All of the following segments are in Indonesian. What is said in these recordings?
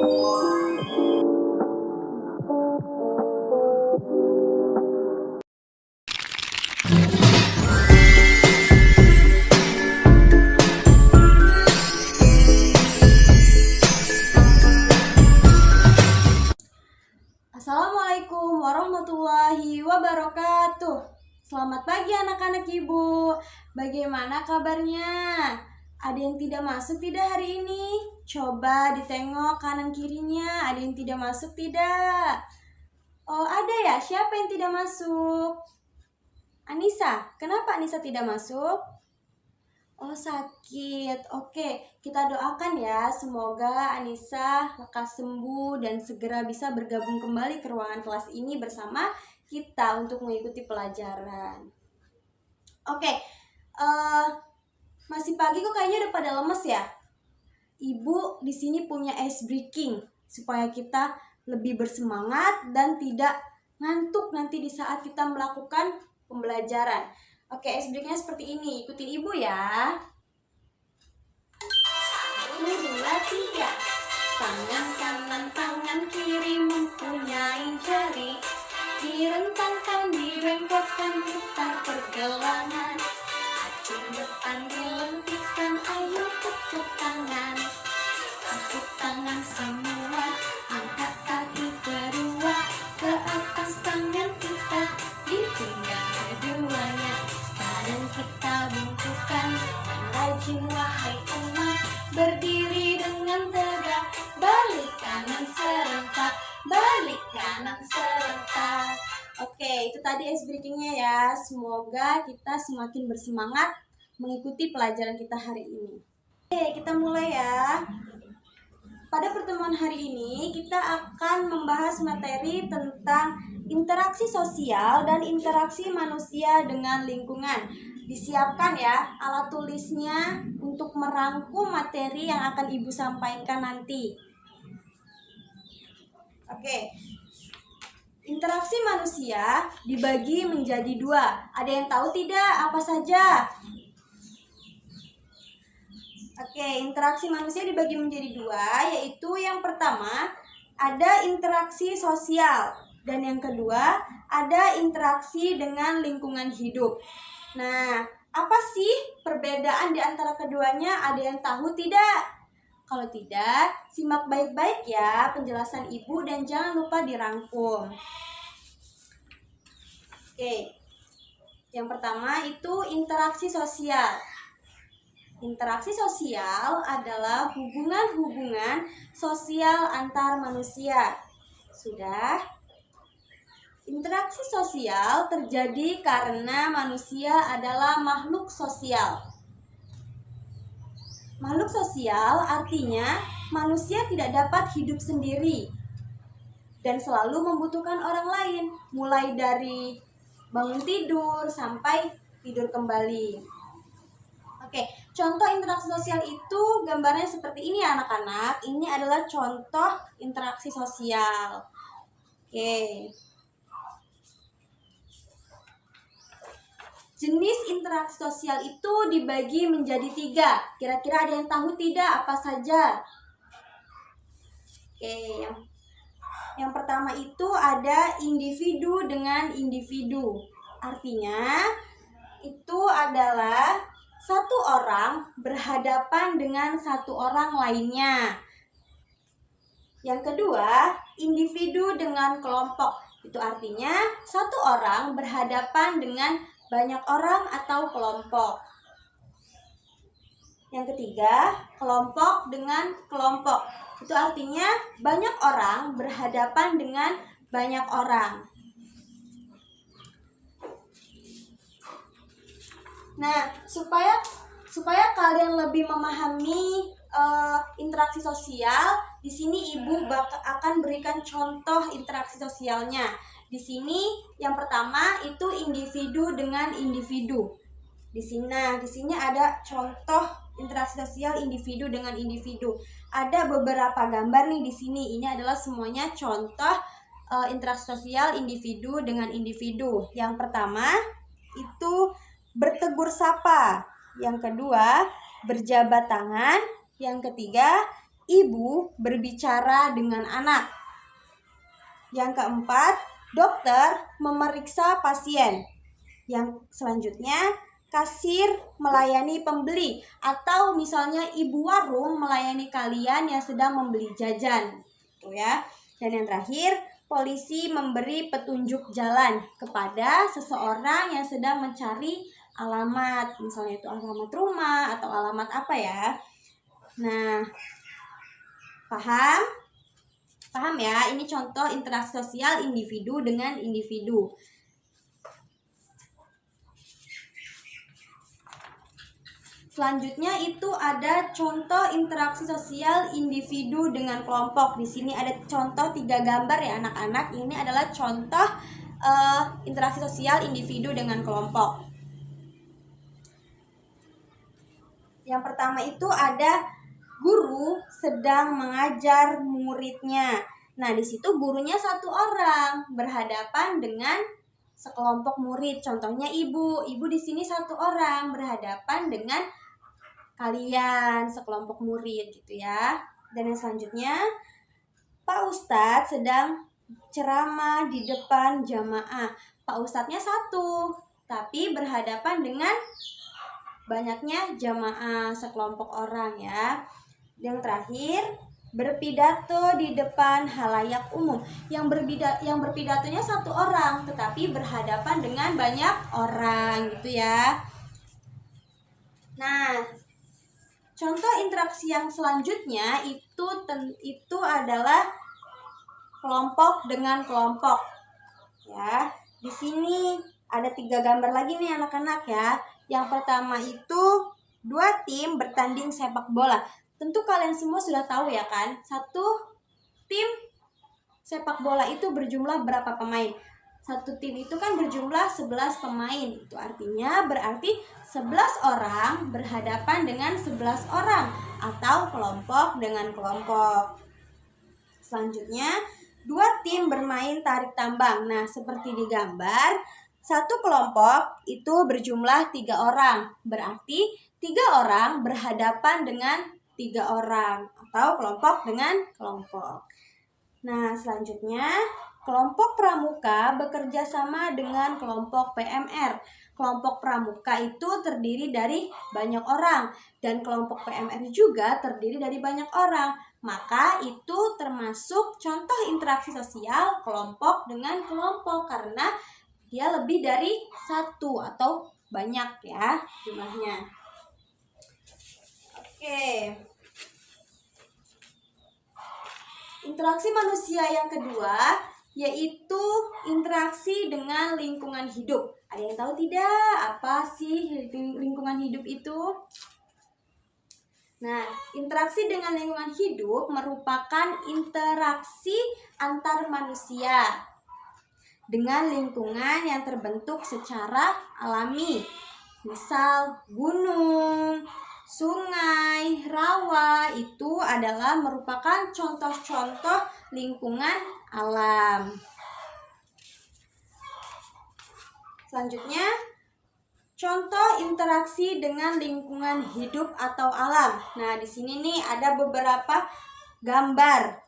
Assalamualaikum warahmatullahi wabarakatuh. Selamat pagi anak-anak ibu. Bagaimana kabarnya? Ada yang tidak masuk tidak hari ini? Coba ditengok kanan kirinya. Ada yang tidak masuk tidak? Oh, ada ya? Siapa yang tidak masuk? Anissa. Kenapa Anissa tidak masuk? Oh, sakit. Oke, kita doakan ya. Semoga Anissa lekas sembuh dan segera bisa bergabung kembali ke ruangan kelas ini bersama kita untuk mengikuti pelajaran. Oke, masih pagi kok kayaknya udah pada lemes ya. Ibu di sini punya ice breaking supaya kita lebih bersemangat dan tidak ngantuk nanti di saat kita melakukan pembelajaran. Oke, ice breakingnya seperti ini. Ikutin ibu ya. 1, 2, 3. Tangan kanan, tangan kiri mempunyai jari. Direntangkan, dibengkokkan, putar pergelangan. Acung depan dilentikan, ayo tepuk tangan. Tepuk tangan semua, angkat kaki kedua. Ke atas tangan kita, di pinggang keduanya. Badan kita bungkukan, rajin wahai umat. Berdiri dengan tegak, balik kanan serentak, balik kanan serentak. Oke, itu tadi ice breakingnya ya. Semoga kita semakin bersemangat mengikuti pelajaran kita hari ini. Oke, kita mulai ya. Pada pertemuan hari ini, kita akan membahas materi tentang interaksi sosial dan interaksi manusia dengan lingkungan. Disiapkan ya alat tulisnya untuk merangkum materi yang akan Ibu sampaikan nanti. Oke. Interaksi manusia dibagi menjadi 2. Ada yang tahu tidak apa saja? Oke, interaksi manusia dibagi menjadi 2, yaitu yang pertama ada interaksi sosial dan yang kedua ada interaksi dengan lingkungan hidup. Nah, apa sih perbedaan di antara keduanya? Ada yang tahu tidak? Kalau tidak, simak baik-baik ya penjelasan Ibu dan jangan lupa dirangkum. Oke, yang pertama itu interaksi sosial. Interaksi sosial adalah hubungan-hubungan sosial antar manusia. Sudah? Interaksi sosial terjadi karena manusia adalah makhluk sosial. Makhluk sosial artinya manusia tidak dapat hidup sendiri dan selalu membutuhkan orang lain, mulai dari bangun tidur sampai tidur kembali. Oke, contoh interaksi sosial itu gambarnya seperti ini ya anak-anak. Ini adalah contoh interaksi sosial. Oke. Jenis interaksi sosial itu dibagi menjadi 3. Kira-kira ada yang tahu tidak apa saja? Oke, yang pertama itu ada individu dengan individu. Artinya itu adalah satu orang berhadapan dengan satu orang lainnya. Yang kedua, individu dengan kelompok. Itu artinya satu orang berhadapan dengan banyak orang atau kelompok. Yang ketiga, kelompok dengan kelompok. Itu artinya banyak orang berhadapan dengan banyak orang. Nah, supaya kalian lebih memahami interaksi sosial, di sini Ibu akan berikan contoh interaksi sosialnya. Di sini yang pertama itu individu dengan individu. Di sini ada contoh interaksi sosial individu dengan individu. Ada beberapa gambar nih di sini. Ini adalah semuanya contoh interaksi sosial individu dengan individu. Yang pertama itu bertegur sapa. Yang kedua berjabat tangan. Yang ketiga ibu berbicara dengan anak. Yang keempat, dokter memeriksa pasien. Yang selanjutnya, kasir melayani pembeli, atau misalnya ibu warung melayani kalian yang sedang membeli jajan, gitu ya. Dan yang terakhir, polisi memberi petunjuk jalan kepada seseorang yang sedang mencari alamat, misalnya itu alamat rumah atau alamat apa ya. Nah, paham? Paham ya? Ini contoh interaksi sosial individu dengan individu. Selanjutnya itu ada contoh interaksi sosial individu dengan kelompok. Di sini ada contoh 3 gambar ya anak-anak. Ini adalah contoh interaksi sosial individu dengan kelompok. Yang pertama itu ada guru sedang mengajar muridnya. Nah, di situ gurunya 1 orang berhadapan dengan sekelompok murid. Contohnya ibu. Ibu di sini 1 orang berhadapan dengan kalian sekelompok murid gitu ya. Dan yang selanjutnya, Pak Ustadz sedang ceramah di depan jamaah. Pak Ustadznya 1, tapi berhadapan dengan banyaknya jamaah sekelompok orang ya. Yang terakhir, berpidato di depan halayak umum. Yang berpidatonya 1 orang, tetapi berhadapan dengan banyak orang gitu ya. Nah, contoh interaksi yang selanjutnya itu adalah kelompok dengan kelompok. Ya, di sini ada 3 gambar lagi nih anak-anak ya. Yang pertama itu 2 tim bertanding sepak bola. Tentu kalian semua sudah tahu ya kan, 1 tim sepak bola itu berjumlah berapa pemain? 1 tim itu kan berjumlah 11 pemain. Itu artinya berarti 11 orang berhadapan dengan 11 orang atau kelompok dengan kelompok. Selanjutnya, 2 tim bermain tarik tambang. Nah, seperti di gambar, 1 kelompok itu berjumlah 3 orang. Berarti 3 orang berhadapan dengan 3 orang atau kelompok dengan kelompok. Nah, selanjutnya, kelompok pramuka bekerja sama dengan kelompok PMR. Kelompok pramuka itu terdiri dari banyak orang dan kelompok PMR juga terdiri dari banyak orang. Maka itu termasuk contoh interaksi sosial kelompok dengan kelompok karena dia lebih dari 1 atau banyak ya jumlahnya. Oke. Interaksi manusia yang kedua yaitu interaksi dengan lingkungan hidup. Ada yang tahu tidak apa sih lingkungan hidup itu? Nah, interaksi dengan lingkungan hidup merupakan interaksi antar manusia dengan lingkungan yang terbentuk secara alami. Misal gunung, sungai, rawa itu adalah merupakan contoh-contoh lingkungan alam. Selanjutnya, contoh interaksi dengan lingkungan hidup atau alam. Nah, di sini nih ada beberapa gambar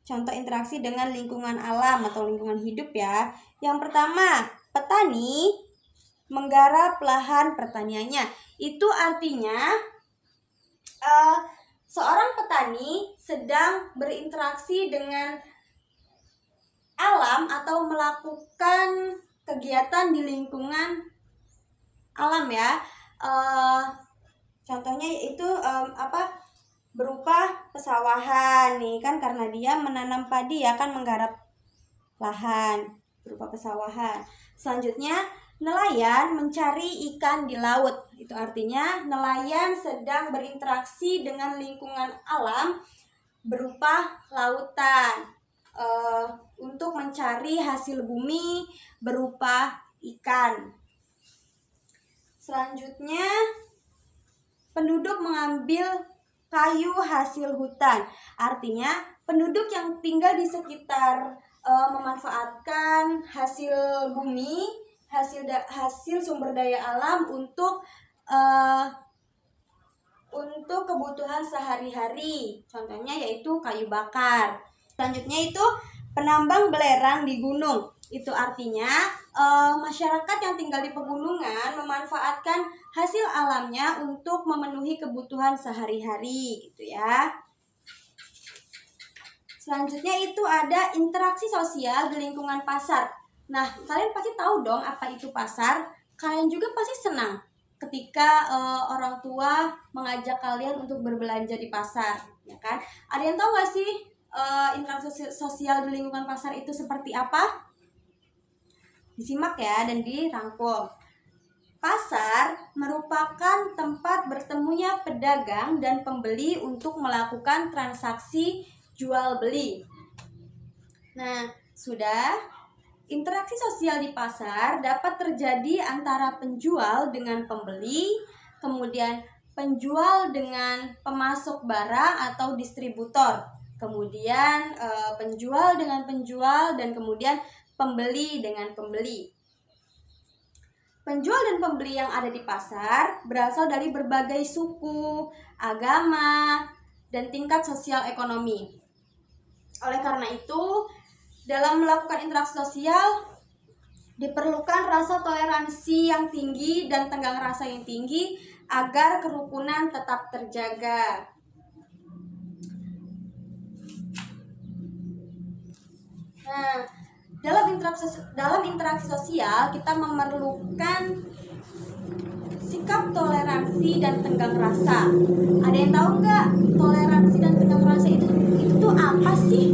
contoh interaksi dengan lingkungan alam atau lingkungan hidup ya. Yang pertama, petani menggarap lahan pertaniannya. Itu artinya seorang petani sedang berinteraksi dengan alam atau melakukan kegiatan di lingkungan alam ya. Contohnya itu berupa pesawahan nih kan, karena dia menanam padi ya kan, menggarap lahan berupa pesawahan. Selanjutnya, nelayan mencari ikan di laut. Itu artinya nelayan sedang berinteraksi dengan lingkungan alam berupa lautan untuk mencari hasil bumi berupa ikan. Selanjutnya, penduduk mengambil kayu hasil hutan. Artinya penduduk yang tinggal di sekitar memanfaatkan hasil bumi, hasil sumber daya alam untuk untuk kebutuhan sehari-hari. Contohnya yaitu kayu bakar. Selanjutnya itu penambang belerang di gunung. Itu artinya masyarakat yang tinggal di pegunungan memanfaatkan hasil alamnya untuk memenuhi kebutuhan sehari-hari gitu ya. Selanjutnya itu ada interaksi sosial di lingkungan pasar. Nah, kalian pasti tahu dong apa itu pasar. Kalian juga pasti senang ketika orang tua mengajak kalian untuk berbelanja di pasar, ya kan? Ada yang tahu gak sih interaksi sosial di lingkungan pasar itu seperti apa? Disimak ya dan dirangkum. Pasar merupakan tempat bertemunya pedagang dan pembeli untuk melakukan transaksi jual beli. Nah, sudah. Interaksi sosial di pasar dapat terjadi antara penjual dengan pembeli, kemudian penjual dengan pemasok barang atau distributor, kemudian penjual dengan penjual, dan kemudian pembeli dengan pembeli. Penjual dan pembeli yang ada di pasar berasal dari berbagai suku, agama, dan tingkat sosial ekonomi. Oleh karena itu, dalam melakukan interaksi sosial diperlukan rasa toleransi yang tinggi dan tenggang rasa yang tinggi agar kerukunan tetap terjaga. Nah, dalam interaksi sosial kita memerlukan sikap toleransi dan tenggang rasa. Ada yang tahu nggak toleransi dan tenggang rasa itu tuh apa sih?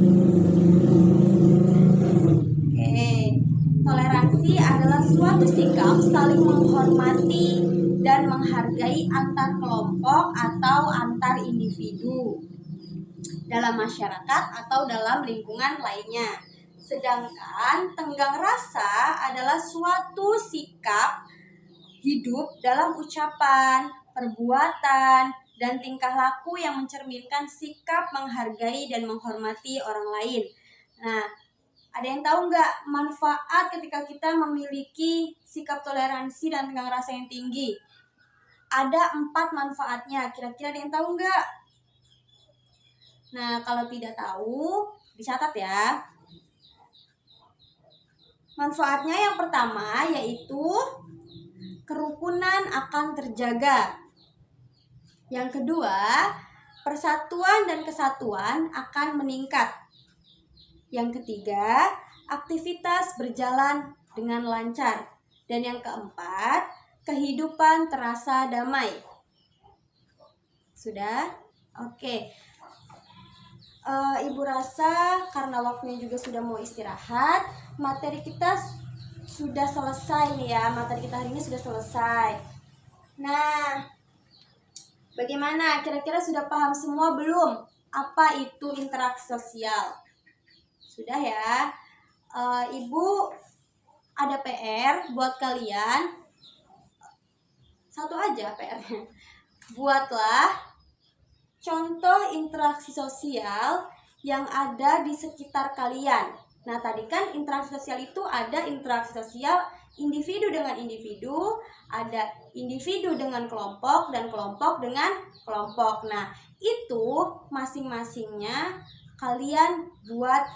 Toleransi adalah suatu sikap saling menghormati dan menghargai antar kelompok atau antar individu dalam masyarakat atau dalam lingkungan lainnya. Sedangkan tenggang rasa adalah suatu sikap hidup dalam ucapan, perbuatan, dan tingkah laku yang mencerminkan sikap menghargai dan menghormati orang lain. Nah, ada yang tahu nggak manfaat ketika kita memiliki sikap toleransi dan tenggang rasa yang tinggi? Ada 4 manfaatnya. Kira-kira ada yang tahu nggak? Nah, kalau tidak tahu, dicatat ya. Manfaatnya yang pertama yaitu kerukunan akan terjaga. Yang kedua, persatuan dan kesatuan akan meningkat. Yang ketiga, aktivitas berjalan dengan lancar. Dan yang keempat, kehidupan terasa damai. Sudah? Oke. Ibu rasa karena waktunya juga sudah mau istirahat, materi kita sudah selesai nih ya. Materi kita hari ini sudah selesai. Nah, bagaimana? Kira-kira sudah paham semua belum? Apa itu interaksi sosial? Sudah ya. Ibu ada PR buat kalian. Satu aja PR-nya. Buatlah contoh interaksi sosial yang ada di sekitar kalian. Nah, tadi kan interaksi sosial itu ada interaksi sosial individu dengan individu, ada individu dengan kelompok, dan kelompok dengan kelompok. Nah, itu masing-masingnya kalian buat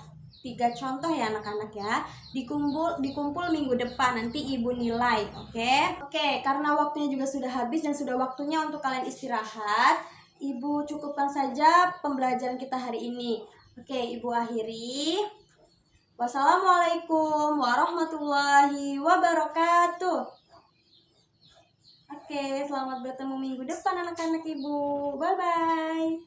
3 contoh ya anak-anak ya. Dikumpul minggu depan, nanti ibu nilai. Oke, karena waktunya juga sudah habis dan sudah waktunya untuk kalian istirahat, ibu cukupkan saja pembelajaran kita hari ini. Oke, ibu akhiri. Wassalamualaikum warahmatullahi wabarakatuh. Oke, selamat bertemu minggu depan anak-anak ibu. Bye-bye.